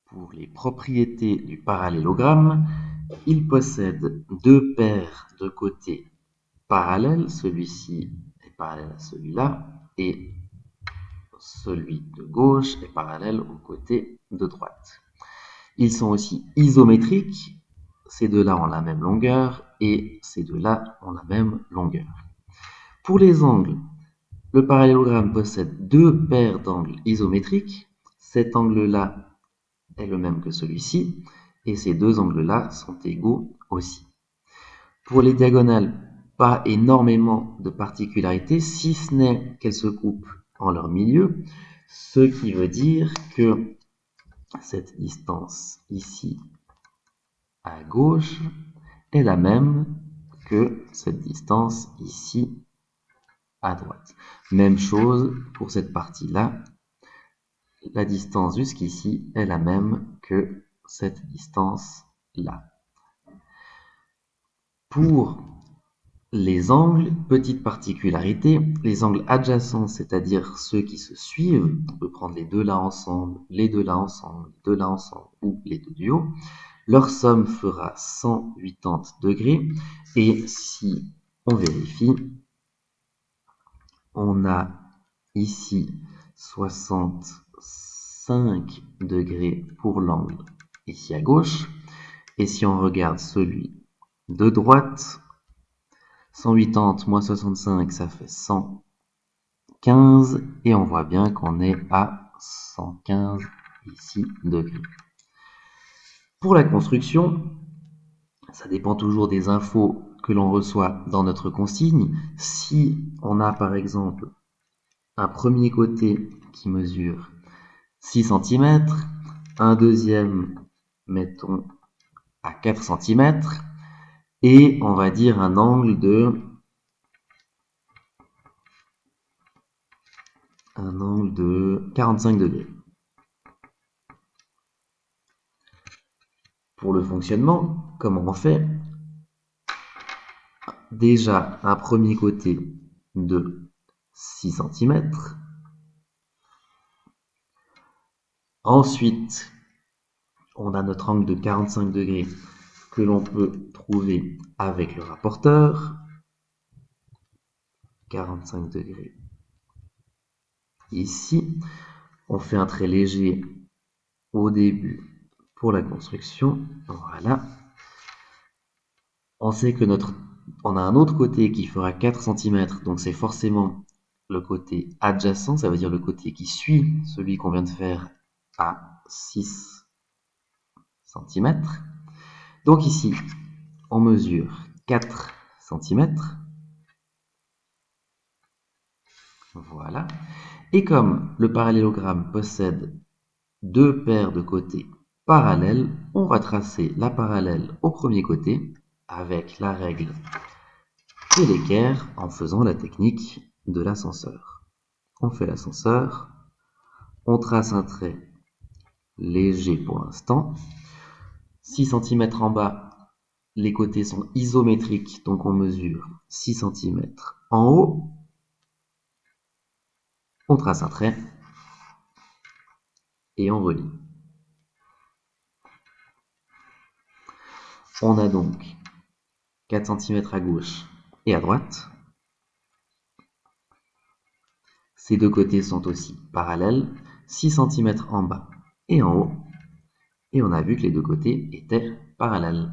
pour les propriétés du parallélogramme, il possède deux paires de côtés parallèles, celui-ci est parallèle à celui-là, et celui de gauche est parallèle au côté de droite. Ils sont aussi isométriques, ces deux-là ont la même longueur, et ces deux-là ont la même longueur. Pour les angles, le parallélogramme possède deux paires d'angles isométriques, cet angle-là est le même que celui-ci, et ces deux angles-là sont égaux aussi. Pour les diagonales, pas énormément de particularités, si ce n'est qu'elles se coupent en leur milieu, ce qui veut dire que cette distance ici à gauche est la même que cette distance ici à droite. Même chose pour cette partie-là, la distance jusqu'ici est la même que cette distance-là. Pour les angles, petite particularité, les angles adjacents, c'est-à-dire ceux qui se suivent, on peut prendre les deux là ensemble, les deux là ensemble, les deux là ensemble ou les deux du haut, leur somme fera 180 degrés et si on vérifie, on a ici 65 degrés pour l'angle ici à gauche et si on regarde celui de droite, 180 moins 65, ça fait 115, et on voit bien qu'on est à 115 ici degrés. Pour la construction, ça dépend toujours des infos que l'on reçoit dans notre consigne. Si on a par exemple un premier côté qui mesure 6 cm, un deuxième, mettons, à 4 cm, et on va dire un angle de 45 degrés. Pour le fonctionnement, comment on fait? Déjà un premier côté de 6 cm. Ensuite, on a notre angle de 45 degrés que l'on peut trouver avec le rapporteur. 45 degrés ici. On fait un trait léger au début pour la construction. Voilà. On sait que on a un autre côté qui fera 4 cm, donc c'est forcément le côté adjacent, ça veut dire le côté qui suit celui qu'on vient de faire à 6 cm. Donc ici, on mesure 4 cm. Voilà. Et comme le parallélogramme possède deux paires de côtés parallèles, on va tracer la parallèle au premier côté avec la règle et l'équerre en faisant la technique de l'ascenseur. On fait l'ascenseur, on trace un trait léger pour l'instant. 6 cm en bas, les côtés sont isométriques, donc on mesure 6 cm en haut. On trace un trait et on relie. On a donc 4 cm à gauche et à droite. Ces deux côtés sont aussi parallèles, 6 cm en bas et en haut. Et on a vu que les deux côtés étaient parallèles.